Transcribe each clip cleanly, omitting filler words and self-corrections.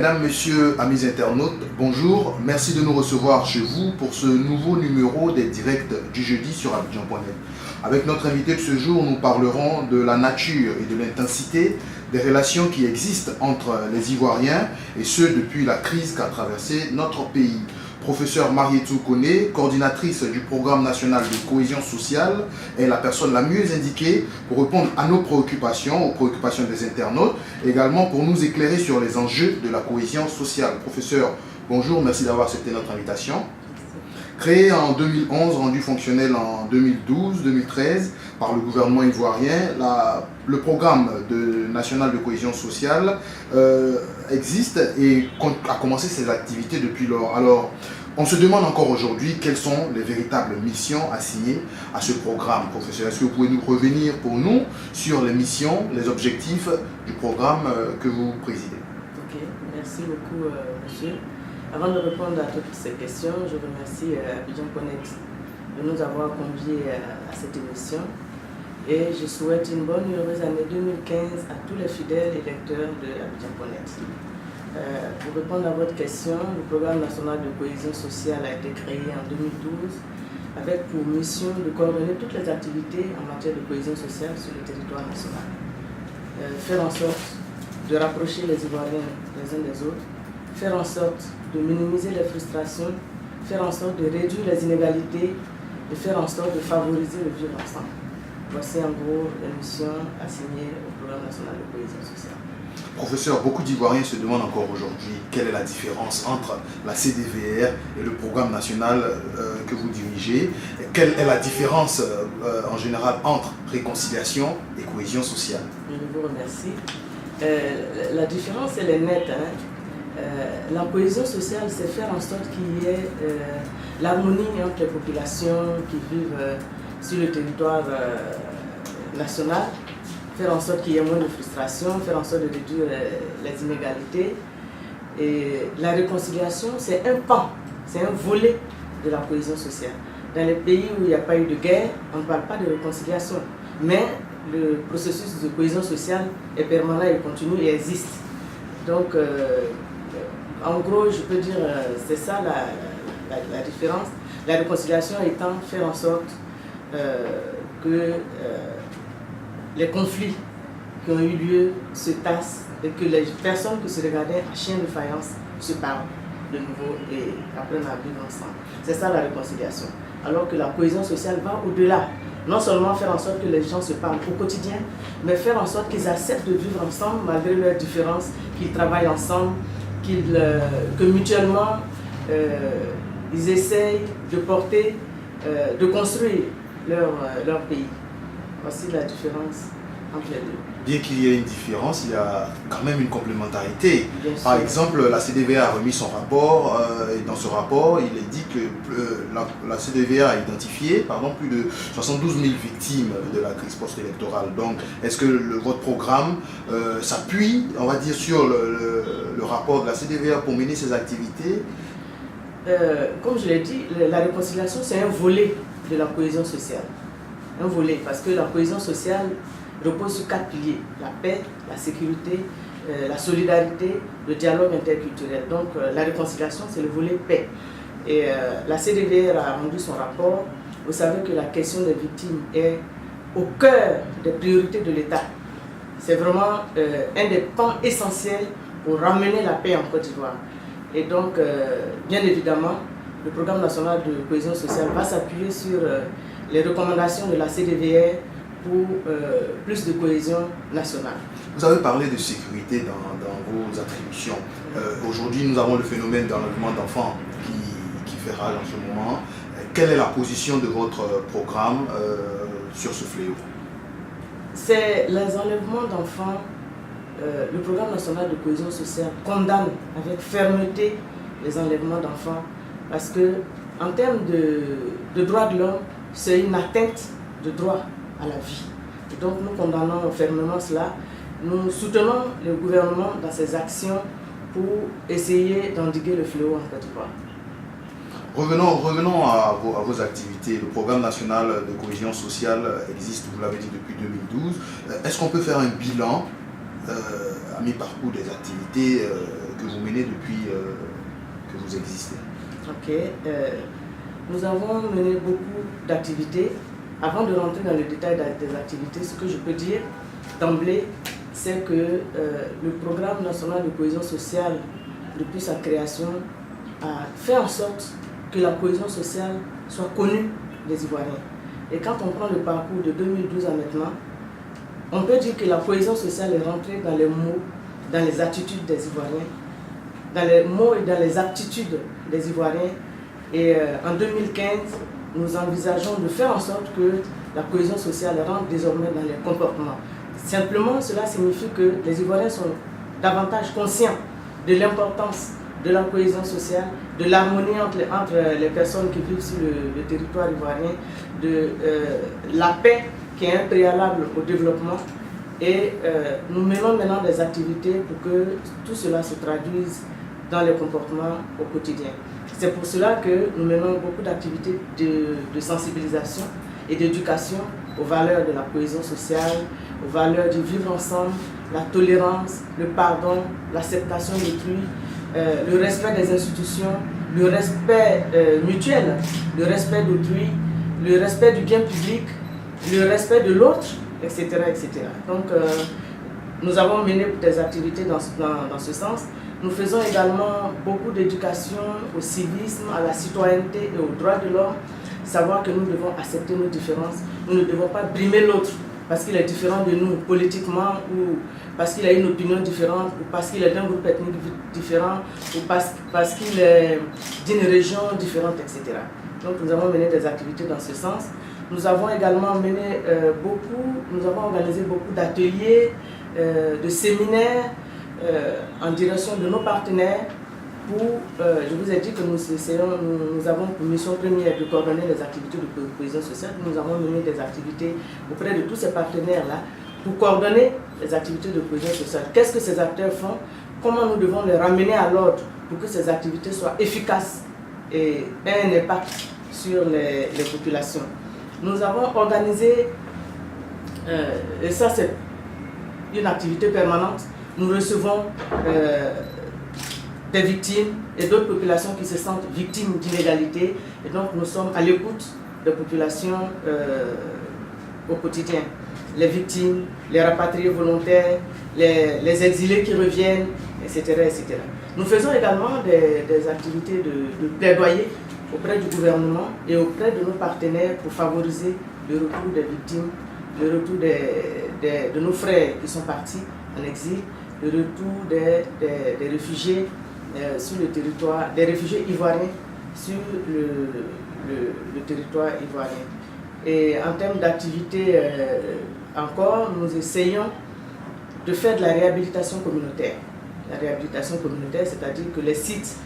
Mesdames, Messieurs, amis internautes, bonjour. Merci de nous recevoir chez vous pour ce nouveau numéro des directs du jeudi sur Abidjan.net. Avec notre invité de ce jour, nous parlerons de la nature et de l'intensité des relations qui existent entre les Ivoiriens et ce depuis la crise qu'a traversé notre pays. Professeur Marietou Koné, coordinatrice du programme national de cohésion sociale, est la personne la mieux indiquée pour répondre à nos préoccupations, aux préoccupations des internautes, et également pour nous éclairer sur les enjeux de la cohésion sociale. Professeur, bonjour, merci d'avoir accepté notre invitation. Créé en 2011, rendu fonctionnel en 2012-2013 par le gouvernement ivoirien, le programme national de cohésion sociale existe et a commencé ses activités depuis lors. Alors, on se demande encore aujourd'hui quelles sont les véritables missions assignées à ce programme. Professeur, est-ce que vous pouvez nous revenir pour nous sur les missions, les objectifs du programme que vous présidez? Ok, merci beaucoup monsieur. Avant de répondre à toutes ces questions, je remercie Abidjan.net de nous avoir conviés à cette émission et je souhaite une bonne et heureuse année 2015 à tous les fidèles et lecteurs de Abidjan.net. Pour répondre à votre question, le programme national de cohésion sociale a été créé en 2012 avec pour mission de coordonner toutes les activités en matière de cohésion sociale sur le territoire national. Faire en sorte de rapprocher les Ivoiriens les uns des autres, faire en sorte de minimiser les frustrations, faire en sorte de réduire les inégalités, de faire en sorte de favoriser le vivre ensemble. Voici en gros les missions assignées au programme national de cohésion sociale. Professeur, beaucoup d'Ivoiriens se demandent encore aujourd'hui quelle est la différence entre la CDVR et le programme national que vous dirigez. Quelle est la différence en général entre réconciliation et cohésion sociale? Je vous remercie. La différence, elle est nette. La cohésion sociale, c'est faire en sorte qu'il y ait l'harmonie entre les populations qui vivent sur le territoire national, faire en sorte qu'il y ait moins de frustration, faire en sorte de réduire les inégalités. Et la réconciliation, c'est un pan, c'est un volet de la cohésion sociale. Dans les pays où il n'y a pas eu de guerre, on ne parle pas de réconciliation, mais le processus de cohésion sociale est permanent, il continue et existe. Donc, en gros, je peux dire, c'est ça la différence. La réconciliation étant faire en sorte que les conflits qui ont eu lieu se tassent et que les personnes qui se regardaient à chien de faïence se parlent de nouveau et apprennent à vivre ensemble. C'est ça la réconciliation. Alors que la cohésion sociale va au-delà. Non seulement faire en sorte que les gens se parlent au quotidien, mais faire en sorte qu'ils acceptent de vivre ensemble malgré leurs différences, qu'ils travaillent ensemble, que mutuellement ils essayent de porter, de construire leur pays. Voici la différence entre les deux. Bien qu'il y ait une différence, il y a quand même une complémentarité. Par exemple, la CDVR a remis son rapport et dans ce rapport, il est dit que la CDVR a identifié plus de 72 000 victimes de la crise post-électorale. Donc, est-ce que votre programme s'appuie, on va dire, sur le rapport de la CDVR pour mener ses activités? Comme je l'ai dit, la réconciliation, c'est un volet de la cohésion sociale. Un volet, parce que la cohésion sociale repose sur 4 piliers: la paix, la sécurité, la solidarité, le dialogue interculturel. Donc la réconciliation, c'est le volet paix. Et la CDVR a rendu son rapport. Vous savez que la question des victimes est au cœur des priorités de l'État. C'est vraiment un des pans essentiels pour ramener la paix en Côte d'Ivoire. Et donc, bien évidemment, le programme national de cohésion sociale va s'appuyer sur les recommandations de la CDVR pour plus de cohésion nationale. Vous avez parlé de sécurité dans vos attributions. Aujourd'hui, nous avons le phénomène d'enlèvement d'enfants qui fait rage en ce moment. Quelle est la position de votre programme sur ce fléau? C'est les enlèvements d'enfants. Le programme national de cohésion sociale condamne avec fermeté les enlèvements d'enfants parce que, en termes de droits de l'homme, c'est une atteinte de droit à la vie. Et donc nous condamnons fermement cela. Nous soutenons le gouvernement dans ses actions pour essayer d'endiguer le fléau en Côte d'Ivoire. Revenons à vos activités. Le programme national de cohésion sociale existe, vous l'avez dit, depuis 2012. Est-ce qu'on peut faire un bilan à mi-parcours des activités que vous menez depuis que vous existez? Ok. Nous avons mené beaucoup d'activités. Avant de rentrer dans le détail des activités, ce que je peux dire d'emblée, c'est que le programme national de cohésion sociale, depuis sa création, a fait en sorte que la cohésion sociale soit connue des Ivoiriens. Et quand on prend le parcours de 2012 à maintenant, on peut dire que la cohésion sociale est rentrée dans les mots, dans les attitudes des Ivoiriens, dans les mots et dans les aptitudes des Ivoiriens. Et en 2015, nous envisageons de faire en sorte que la cohésion sociale rentre désormais dans les comportements. Simplement, cela signifie que les Ivoiriens sont davantage conscients de l'importance de la cohésion sociale, de l'harmonie entre les personnes qui vivent sur le territoire ivoirien, de la paix qui est un préalable au développement. Et nous menons maintenant des activités pour que tout cela se traduise dans les comportements au quotidien. C'est pour cela que nous menons beaucoup d'activités de sensibilisation et d'éducation aux valeurs de la cohésion sociale, aux valeurs du vivre ensemble, la tolérance, le pardon, l'acceptation d'autrui, le respect des institutions, le respect mutuel, le respect d'autrui, le respect du bien public, le respect de l'autre, etc., etc. Donc, nous avons mené des activités dans ce sens. Nous faisons également beaucoup d'éducation au civisme, à la citoyenneté et aux droits de l'homme. Savoir que nous devons accepter nos différences. Nous ne devons pas brimer l'autre parce qu'il est différent de nous politiquement ou parce qu'il a une opinion différente ou parce qu'il est d'un groupe ethnique différent ou parce qu'il est d'une région différente, etc. Donc nous avons mené des activités dans ce sens. Nous avons également mené nous avons organisé beaucoup d'ateliers, de séminaires en direction de nos partenaires pour, je vous ai dit que nous avons pour mission première de coordonner les activités de cohésion sociale. Nous avons mené des activités auprès de tous ces partenaires-là pour coordonner les activités de cohésion sociale. Qu'est-ce que ces acteurs font? Comment nous devons les ramener à l'ordre pour que ces activités soient efficaces et aient un impact sur les populations. Nous avons organisé, et ça c'est une activité permanente, nous recevons des victimes et d'autres populations qui se sentent victimes d'inégalités. Et donc nous sommes à l'écoute des populations au quotidien. Les victimes, les rapatriés volontaires, les exilés qui reviennent, etc., etc. Nous faisons également des activités de plaidoyer auprès du gouvernement et auprès de nos partenaires pour favoriser le retour des victimes, le retour de nos frères qui sont partis en exil, le retour des réfugiés sur le territoire, des réfugiés ivoiriens sur le territoire ivoirien. Et en termes d'activité encore, nous essayons de faire de la réhabilitation communautaire. La réhabilitation communautaire, c'est-à-dire que les sites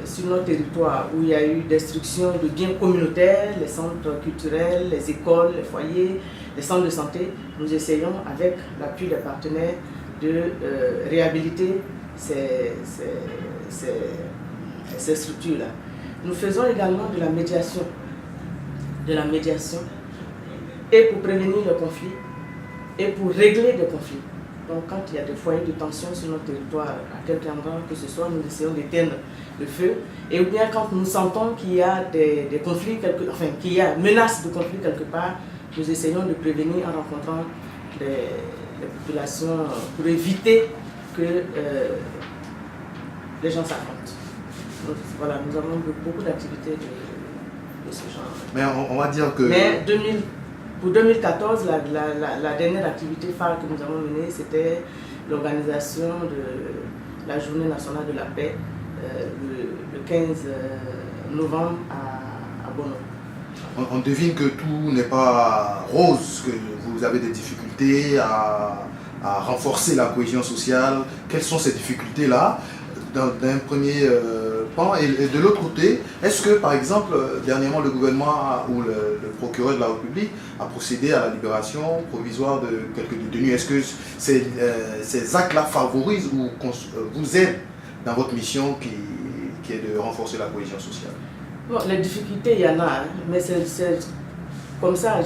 sur notre territoire où il y a eu destruction de biens communautaires, les centres culturels, les écoles, les foyers, les centres de santé, nous essayons avec l'appui des partenaires de réhabiliter ces structures-là. Nous faisons également de la médiation et pour prévenir le conflit et pour régler des conflits. Donc quand il y a des foyers de tension sur notre territoire, à quelque endroit que ce soit, nous essayons d'éteindre le feu. Et ou bien quand nous sentons qu'il y a des conflits, qu'il y a menace de conflit quelque part, nous essayons de prévenir en rencontrant les populations pour éviter que les gens s'affrontent. Donc voilà, nous avons beaucoup d'activités de ce genre. Mais on va dire que... Mais pour 2014, la dernière activité phare que nous avons menée, c'était l'organisation de la Journée nationale de la paix le 15 novembre à Bono. On devine que tout n'est pas rose, que vous avez des difficultés à renforcer la cohésion sociale. Quelles sont ces difficultés-là d'un premier pan? Et de l'autre côté, est-ce que, par exemple, dernièrement, le gouvernement ou le procureur de la République a procédé à la libération provisoire de quelques détenus? Est-ce que ces actes-là favorisent ou vous aident dans votre mission qui est de renforcer la cohésion sociale? Bon, les difficultés, il y en a, mais c'est comme ça,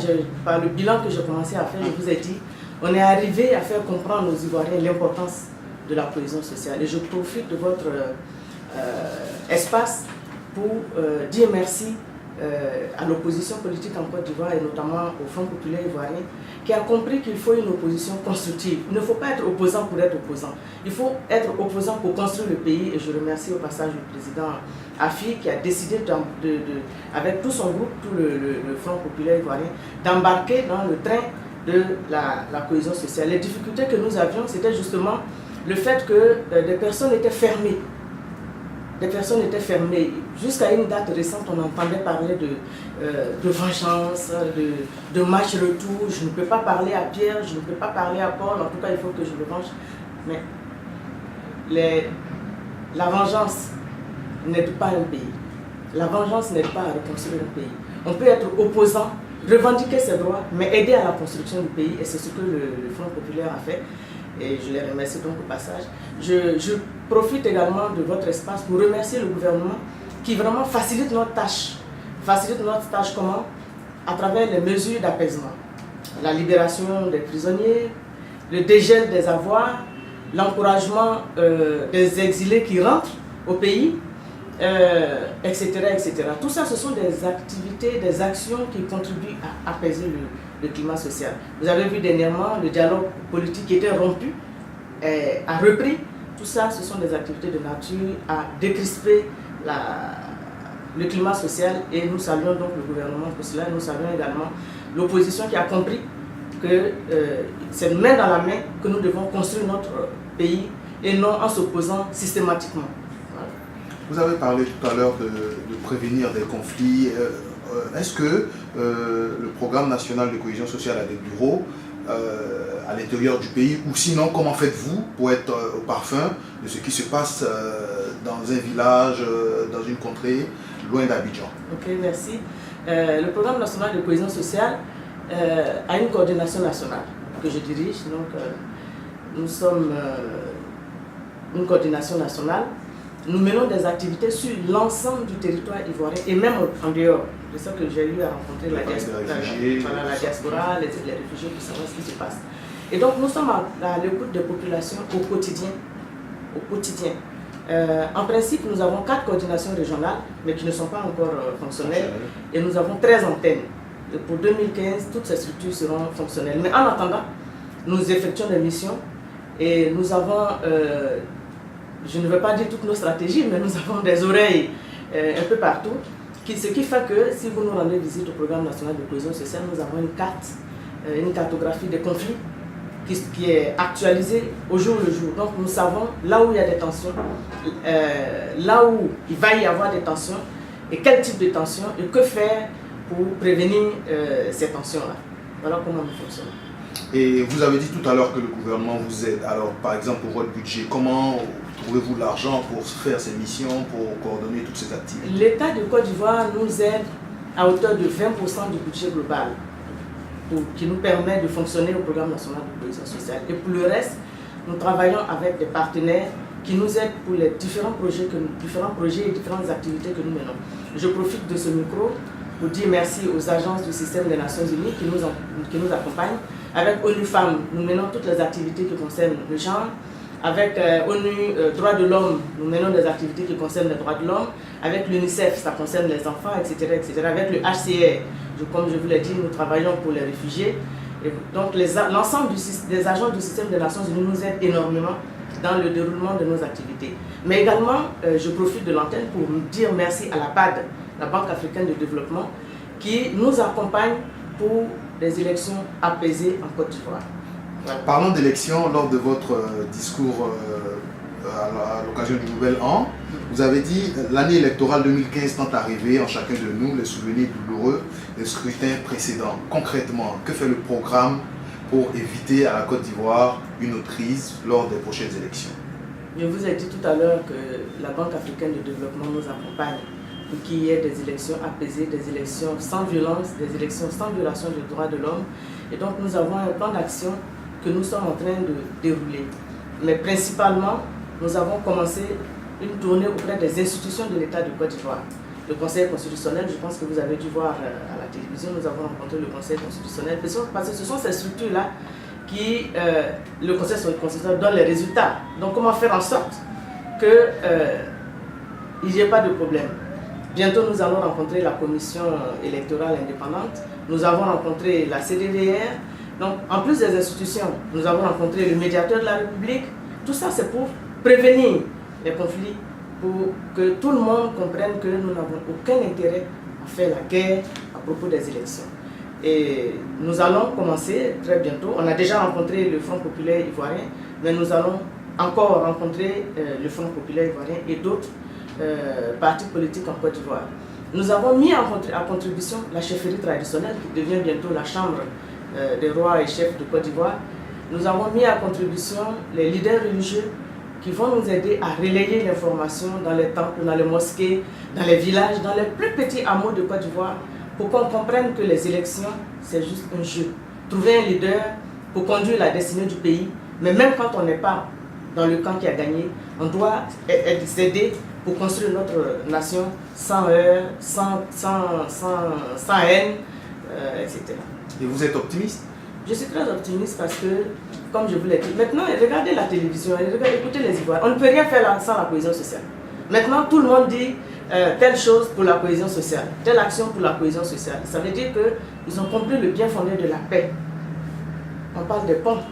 par le bilan que j'ai commencé à faire, je vous ai dit, on est arrivé à faire comprendre aux Ivoiriens l'importance de la cohésion sociale. Et je profite de votre espace pour dire merci à l'opposition politique en Côte d'Ivoire et notamment au Front populaire ivoirien qui a compris qu'il faut une opposition constructive. Il ne faut pas être opposant pour être opposant. Il faut être opposant pour construire le pays et je remercie au passage le président Afi qui a décidé avec tout son groupe, tout le Front populaire ivoirien, d'embarquer dans le train de la cohésion sociale. Les difficultés que nous avions, c'était justement le fait que des personnes étaient fermées. Des personnes étaient fermées. Jusqu'à une date récente, on entendait parler de vengeance, de match-retour. Je ne peux pas parler à Pierre, je ne peux pas parler à Paul, en tout cas il faut que je le venge. Mais la vengeance n'aide pas un pays. La vengeance n'aide pas à reconstruire un pays. On peut être opposant, revendiquer ses droits, mais aider à la construction du pays. Et c'est ce que le Front populaire a fait. Et je les remercie donc au passage. Je profite également de votre espace pour remercier le gouvernement qui vraiment facilite notre tâche. Facilite notre tâche comment? À travers les mesures d'apaisement. La libération des prisonniers, le dégel des avoirs, l'encouragement des exilés qui rentrent au pays, etc., etc. Tout ça, ce sont des activités, des actions qui contribuent à apaiser le climat social. Vous avez vu dernièrement le dialogue politique qui était rompu, a repris. Tout ça, ce sont des activités de nature à décrisper le climat social et nous saluons donc le gouvernement pour cela. Nous saluons également l'opposition qui a compris que c'est main dans la main que nous devons construire notre pays et non en s'opposant systématiquement. Voilà. Vous avez parlé tout à l'heure de prévenir des conflits. Est-ce que le programme national de cohésion sociale a des bureaux à l'intérieur du pays ou sinon comment faites-vous pour être au parfum de ce qui se passe dans un village, dans une contrée loin d'Abidjan? Ok, merci. Le programme national de cohésion sociale a une coordination nationale que je dirige. Donc, nous sommes une coordination nationale. Nous menons des activités sur l'ensemble du territoire ivoirien et même en dehors. C'est ça que j'ai eu à rencontrer la diaspora, les réfugiés pour savoir ce qui se passe. Et donc nous sommes à l'écoute des populations au quotidien. En principe, nous avons 4 coordinations régionales, mais qui ne sont pas encore fonctionnelles. Et nous avons 13 antennes. Et pour 2015, toutes ces structures seront fonctionnelles. Mais en attendant, nous effectuons des missions et nous avons, je ne veux pas dire toutes nos stratégies, mais nous avons des oreilles un peu partout. Ce qui fait que si vous nous rendez visite au programme national de cohésion sociale, nous avons une carte, une cartographie des conflits qui est actualisée au jour le jour. Donc nous savons là où il y a des tensions, là où il va y avoir des tensions, et quel type de tensions, et que faire pour prévenir ces tensions-là. Voilà comment nous fonctionnons. Et vous avez dit tout à l'heure que le gouvernement vous aide. Alors par exemple pour votre budget, comment trouvez-vous de l'argent pour faire ces missions, pour coordonner toutes ces activités? L'État de Côte d'Ivoire nous aide à hauteur de 20% du budget global qui nous permet de fonctionner au programme national de cohésion sociale. Et pour le reste, nous travaillons avec des partenaires qui nous aident pour les différents projets et différentes activités que nous menons. Je profite de ce micro pour dire merci aux agences du système des Nations Unies qui nous accompagnent. Avec ONU Femmes, nous menons toutes les activités qui concernent le genre. Avec ONU Droits de l'Homme, nous menons des activités qui concernent les droits de l'homme. Avec l'UNICEF, ça concerne les enfants, etc., etc. Avec le HCR, comme je vous l'ai dit, nous travaillons pour les réfugiés. Et donc l'ensemble des agents du système des Nations Unies nous aident énormément dans le déroulement de nos activités. Mais également, je profite de l'antenne pour dire merci à la BAD, la Banque africaine de développement, qui nous accompagne pour des élections apaisées en Côte d'Ivoire. Voilà. Parlons d'élections. Lors de votre discours à l'occasion du Nouvel An, vous avez dit l'année électorale 2015 tend à arriver en chacun de nous les souvenirs douloureux des scrutins précédents. Concrètement, que fait le programme pour éviter à la Côte d'Ivoire une autre crise lors des prochaines élections? Je vous ai dit tout à l'heure que la Banque africaine de développement nous accompagne pour qu'il y ait des élections apaisées, des élections sans violence, des élections sans violation des droits de l'homme. Et donc nous avons un plan d'action que nous sommes en train de dérouler. Mais principalement, nous avons commencé une tournée auprès des institutions de l'État de Côte d'Ivoire. Le Conseil constitutionnel, je pense que vous avez dû voir à la télévision, nous avons rencontré le Conseil constitutionnel, parce que ce sont ces structures-là le Conseil constitutionnel donne les résultats. Donc comment faire en sorte qu'il n'y ait pas de problème. Bientôt nous allons rencontrer la commission électorale indépendante, nous avons rencontré la CDVR, donc en plus des institutions, nous avons rencontré le médiateur de la République. Tout ça c'est pour prévenir les conflits, pour que tout le monde comprenne que nous n'avons aucun intérêt à faire la guerre à propos des élections. Et nous allons commencer très bientôt. On a déjà rencontré le Front populaire ivoirien, mais nous allons encore rencontrer le Front populaire ivoirien et d'autres partis politiques en Côte d'Ivoire. Nous avons mis à contribution la chefferie traditionnelle qui devient bientôt la chambre des rois et chefs de Côte d'Ivoire. Nous avons mis à contribution les leaders religieux qui vont nous aider à relayer l'information dans les temples, dans les mosquées, dans les villages, dans les plus petits hameaux de Côte d'Ivoire, pour qu'on comprenne que les élections, c'est juste un jeu. Trouver un leader pour conduire la destinée du pays, mais même quand on n'est pas dans le camp qui a gagné, on doit s'aider pour construire notre nation sans heurts, sans haine, etc. Et vous êtes optimiste? Je suis très optimiste parce que, comme je vous l'ai dit, maintenant, regardez la télévision, écoutez les Ivoiriens, on ne peut rien faire sans la cohésion sociale. Maintenant, tout le monde dit telle chose pour la cohésion sociale, telle action pour la cohésion sociale. Ça veut dire qu'ils ont compris le bien fondé de la paix. On parle des ponts,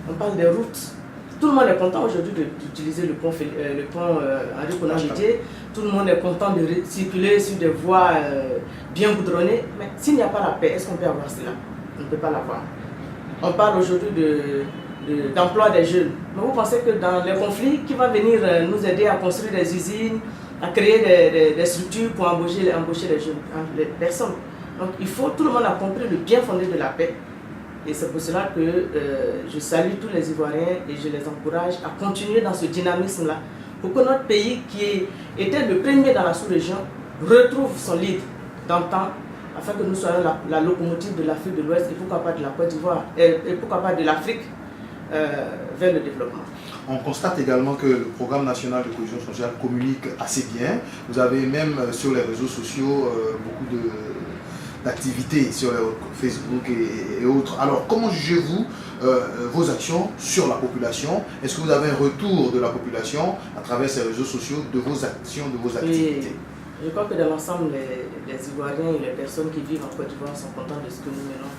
on parle des routes. Tout le monde est content aujourd'hui d'utiliser le pont Henri Konan Bédié. Tout le monde est content de circuler sur des voies bien goudronnées. Mais s'il n'y a pas la paix, est-ce qu'on peut avoir cela? On ne peut pas l'avoir. On parle aujourd'hui d'emploi des jeunes. Mais vous pensez que dans les conflits, qui va venir nous aider à construire des usines, à créer des structures pour embaucher les jeunes? Les personnes. Donc tout le monde a compris le bien fondé de la paix. Et c'est pour cela que je salue tous les Ivoiriens et je les encourage à continuer dans ce dynamisme-là pour que notre pays, qui était le premier dans la sous-région, retrouve son lead dans le temps afin que nous soyons la locomotive de l'Afrique de l'Ouest et pourquoi pas de la Côte d'Ivoire et pourquoi pas de l'Afrique vers le développement. On constate également que le programme national de cohésion sociale communique assez bien. Vous avez même sur les réseaux sociaux beaucoup d'activités sur Facebook et autres. Alors, comment jugez-vous vos actions sur la population? Est-ce que vous avez un retour de la population à travers ces réseaux sociaux de vos actions, de vos activités? Je crois que dans l'ensemble, les Ivoiriens et les personnes qui vivent en Côte d'Ivoire sont contents de ce que nous menons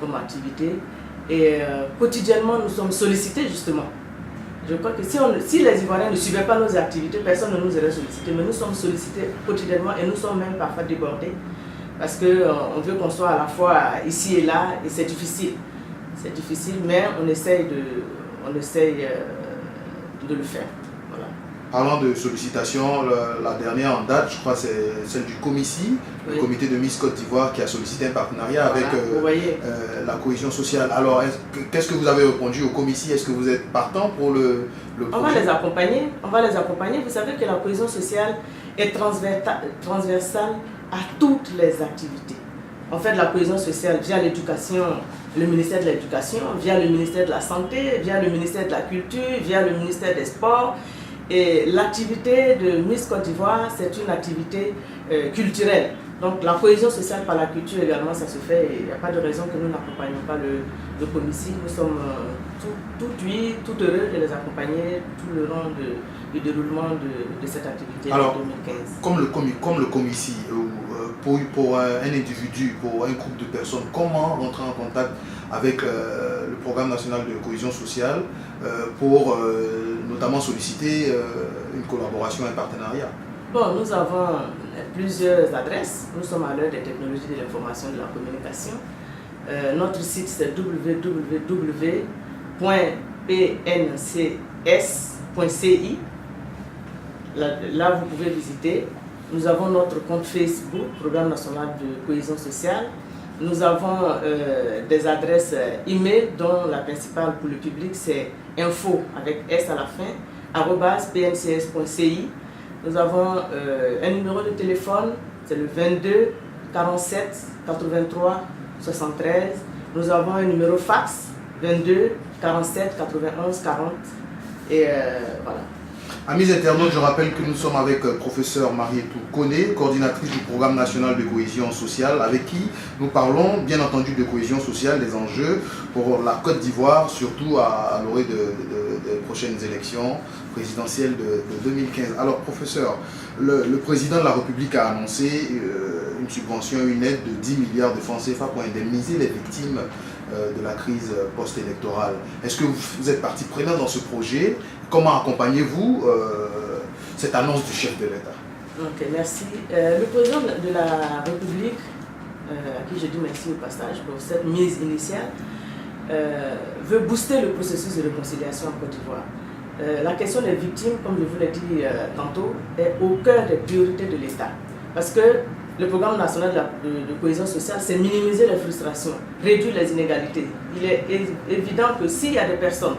comme activité. Et quotidiennement, nous sommes sollicités justement. Je crois que si les Ivoiriens ne suivaient pas nos activités, personne ne nous aurait sollicité. Mais nous sommes sollicités quotidiennement et nous sommes même parfois débordés. Parce qu'on veut qu'on soit à la fois ici et là et c'est difficile. C'est difficile, mais on essaye de le faire. Voilà. Parlant de sollicitation, la dernière en date, je crois, c'est celle du COMICI, oui, le comité de Miss Côte d'Ivoire, qui a sollicité un partenariat avec la cohésion sociale. Alors, qu'est-ce que vous avez répondu au COMICI? Est-ce que vous êtes partant pour le projet? On va les accompagner. Vous savez que la cohésion sociale est transversale à toutes les activités. On fait de la cohésion sociale via l'éducation, le ministère de l'Éducation, via le ministère de la Santé, via le ministère de la Culture, via le ministère des Sports. Et l'activité de Miss Côte d'Ivoire, c'est une activité culturelle. Donc la cohésion sociale par la culture également, ça se fait. Il n'y a pas de raison que nous n'accompagnions pas le COMICI. Nous sommes tout heureux de les accompagner tout le long du déroulement de cette activité en 2015. Comme le COMICI, pour un individu, pour un groupe de personnes, comment rentrer en contact avec le programme national de cohésion sociale pour notamment solliciter une collaboration, un partenariat? Bon, nous avons plusieurs adresses. Nous sommes à l'heure des technologies de l'information et de la communication. Notre site c'est www.pncs.ci. Là, vous pouvez visiter. Nous avons notre compte Facebook, Programme national de cohésion sociale. Nous avons des adresses e-mail dont la principale pour le public c'est info avec S à la fin, @pncs.ci. Nous avons un numéro de téléphone, c'est le 22 47 83 73. Nous avons un numéro fax, 22 47 91 40. Et voilà. Amis internautes, je rappelle que nous sommes avec professeur Marietou Koné, coordinatrice du programme national de cohésion sociale, avec qui nous parlons bien entendu de cohésion sociale, des enjeux pour la Côte d'Ivoire, surtout à l'orée des prochaines élections présidentielles de 2015. Alors professeur, le président de la République a annoncé une subvention, une aide de 10 milliards de francs CFA pour indemniser les victimes de la crise post-électorale. Est-ce que vous êtes partie prenante dans ce projet? Comment accompagnez-vous cette annonce du chef de l'État? Ok, merci. Le président de la République, à qui je dis merci au passage pour cette mise initiale, veut booster le processus de réconciliation en Côte d'Ivoire. La question des victimes, comme je vous l'ai dit tantôt, est au cœur des priorités de l'État. Parce que le programme national de cohésion sociale, c'est minimiser les frustrations, réduire les inégalités. Il est évident que s'il y a des personnes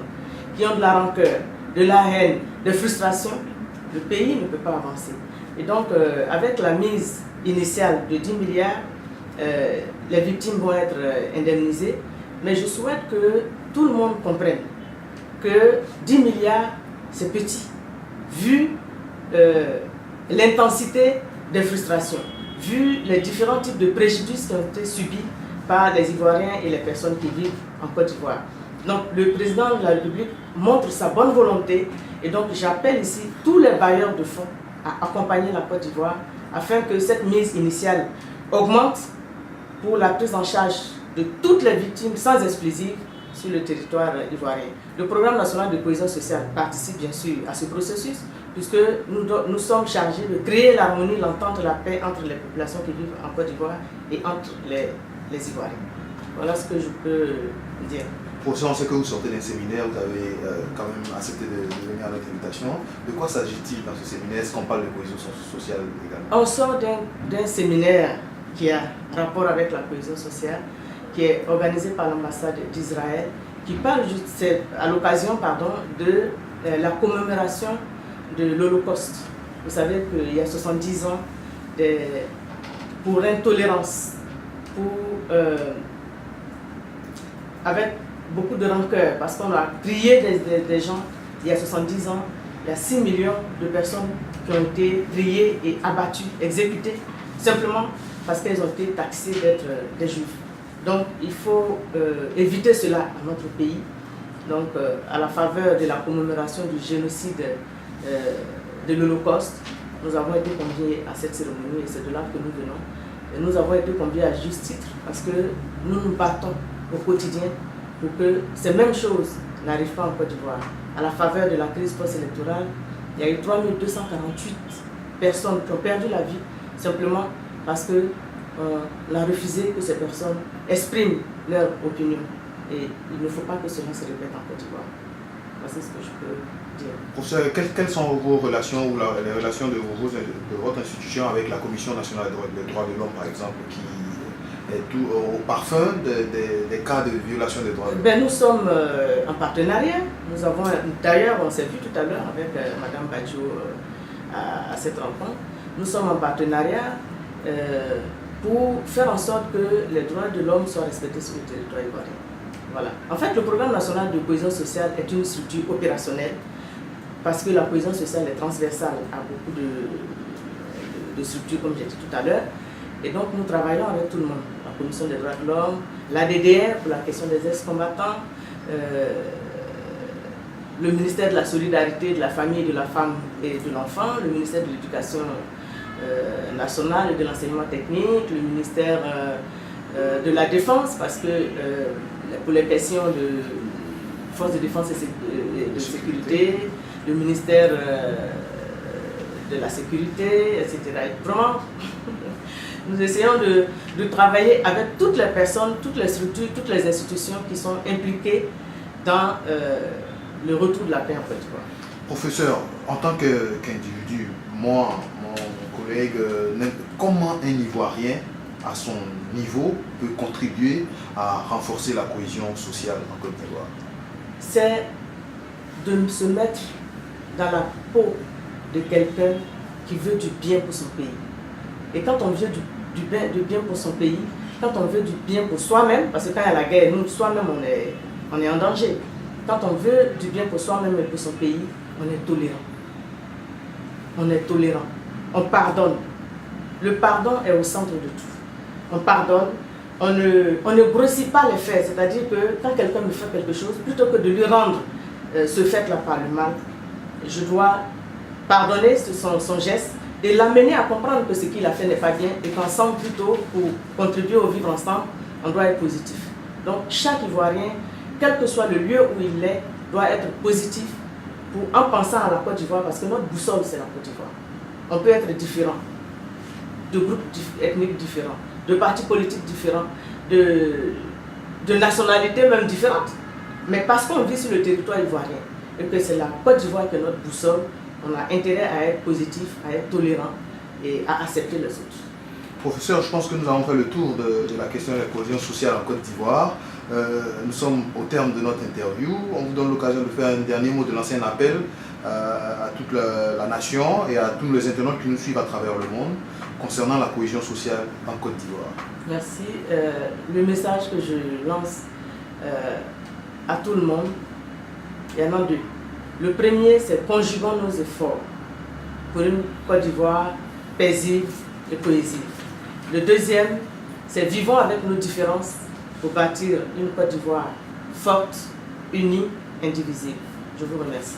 qui ont de la rancœur, de la haine, de frustration, le pays ne peut pas avancer. Et donc, avec la mise initiale de 10 milliards, les victimes vont être indemnisées. Mais je souhaite que tout le monde comprenne que 10 milliards, c'est petit, vu l'intensité des frustrations, vu les différents types de préjudices qui ont été subis par les Ivoiriens et les personnes qui vivent en Côte d'Ivoire. Donc le président de la République montre sa bonne volonté et donc j'appelle ici tous les bailleurs de fonds à accompagner la Côte d'Ivoire afin que cette mise initiale augmente pour la prise en charge de toutes les victimes sans exclusive sur le territoire ivoirien. Le programme national de cohésion sociale participe bien sûr à ce processus puisque nous sommes chargés de créer l'harmonie, l'entente, la paix entre les populations qui vivent en Côte d'Ivoire et entre les Ivoiriens. Voilà ce que je peux dire. Professeur, on sait que vous sortez d'un séminaire, vous avez quand même accepté de venir à notre invitation. De quoi s'agit-il dans ce séminaire? Est-ce qu'on parle de cohésion sociale également? On sort d'un séminaire qui a rapport avec la cohésion sociale, qui est organisé par l'ambassade d'Israël, qui parle à l'occasion de la commémoration de l'Holocauste. Vous savez qu'il y a 70 ans pour l'intolérance, avec beaucoup de rancœur, parce qu'on a prié des gens il y a 70 ans, il y a 6 millions de personnes qui ont été priées et abattues, exécutées, simplement parce qu'elles ont été taxées d'être des juifs. Donc il faut éviter cela à notre pays. Donc à la faveur de la commémoration du génocide de l'Holocauste, nous avons été conviés à cette cérémonie et c'est de là que nous venons. Et nous avons été conviés à juste titre parce que nous nous battons au quotidien pour que ces mêmes choses n'arrivent pas en Côte d'Ivoire. À la faveur de la crise post-électorale, il y a eu 3248 personnes qui ont perdu la vie simplement parce qu'on a refusé que ces personnes expriment leur opinion. Et il ne faut pas que cela se répète en Côte d'Ivoire. Voici ce que je peux dire. Professeur, quelles sont vos relations ou les relations de votre institution avec la Commission nationale des droits de l'homme, par exemple, qui est tout au parfum des cas de violation des droits de l'homme? Nous sommes en partenariat. Nous avons, d'ailleurs, on s'est vu tout à l'heure avec Mme Badjo à cette rencontre. Nous sommes en partenariat pour faire en sorte que les droits de l'homme soient respectés sur le territoire ivoirien. Voilà. En fait, le programme national de cohésion sociale est une structure opérationnelle parce que la cohésion sociale est transversale à beaucoup de structures, comme j'ai dit tout à l'heure. Et donc, nous travaillons avec tout le monde. La Commission des droits de l'homme, l'ADDR pour la question des ex-combattants, le ministère de la solidarité, de la famille, de la femme et de l'enfant, le ministère de l'éducation nationale et de l'enseignement technique, le ministère de la défense, parce que pour les questions de forces de défense et de sécurité, le ministère de la sécurité, etc. Et vraiment, nous essayons de travailler avec toutes les personnes, toutes les structures, toutes les institutions qui sont impliquées dans le retour de la paix en Côte d'Ivoire. Professeur, en tant qu'individu, moi, mon collègue, comment un Ivoirien à son niveau peut contribuer à renforcer la cohésion sociale en Côte d'Ivoire? C'est de se mettre dans la peau de quelqu'un qui veut du bien pour son pays. Et quand on veut du bien pour son pays, quand on veut du bien pour soi-même, parce que quand il y a la guerre, nous, soi-même, on est en danger. Quand on veut du bien pour soi-même et pour son pays, on est tolérant. on est tolérant, on pardonne. Le pardon est au centre de tout. On pardonne, on ne grossit pas les faits, c'est-à-dire que quand quelqu'un me fait quelque chose, plutôt que de lui rendre ce fait-là par le mal, je dois pardonner son geste et l'amener à comprendre que ce qu'il a fait n'est pas bien et qu'ensemble, plutôt, pour contribuer au vivre ensemble, on doit être positif. Donc chaque Ivoirien, quel que soit le lieu où il est, doit être positif en pensant à la Côte d'Ivoire, parce que notre boussole, c'est la Côte d'Ivoire. On peut être différent, de groupes ethniques différents, de partis politiques différents, de nationalités même différentes. Mais parce qu'on vit sur le territoire ivoirien et que c'est la Côte d'Ivoire qui est notre boussole, on a intérêt à être positif, à être tolérant et à accepter les autres. Professeur, je pense que nous avons fait le tour de la question de la cohésion sociale en Côte d'Ivoire. Nous sommes au terme de notre interview. On vous donne l'occasion de faire un dernier mot, de lancer un appel à toute la nation et à tous les internautes qui nous suivent à travers le monde concernant la cohésion sociale en Côte d'Ivoire. Merci. Le message que je lance à tout le monde, il y en a deux. Le premier, c'est conjuguons nos efforts pour une Côte d'Ivoire paisible et cohésive. Le deuxième, c'est vivons avec nos différences pour bâtir une Côte d'Ivoire forte, unie, indivisible. Je vous remercie.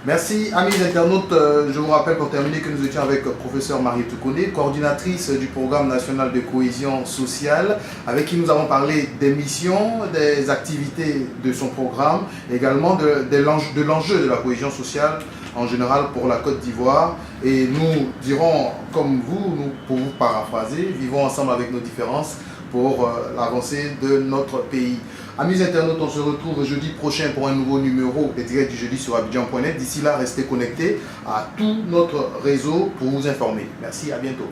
Merci, amis internautes. Je vous rappelle pour terminer que nous étions avec professeur Mariétou Koné, coordinatrice du programme national de cohésion sociale, avec qui nous avons parlé des missions, des activités de son programme, également de l'enjeu de la cohésion sociale en général pour la Côte d'Ivoire. Et nous dirons, comme vous, pour vous paraphraser, vivons ensemble avec nos différences pour l'avancée de notre pays. Amis internautes, on se retrouve jeudi prochain pour un nouveau numéro des directs du jeudi sur Abidjan.net. D'ici là, restez connectés à tout notre réseau pour vous informer. Merci, à bientôt.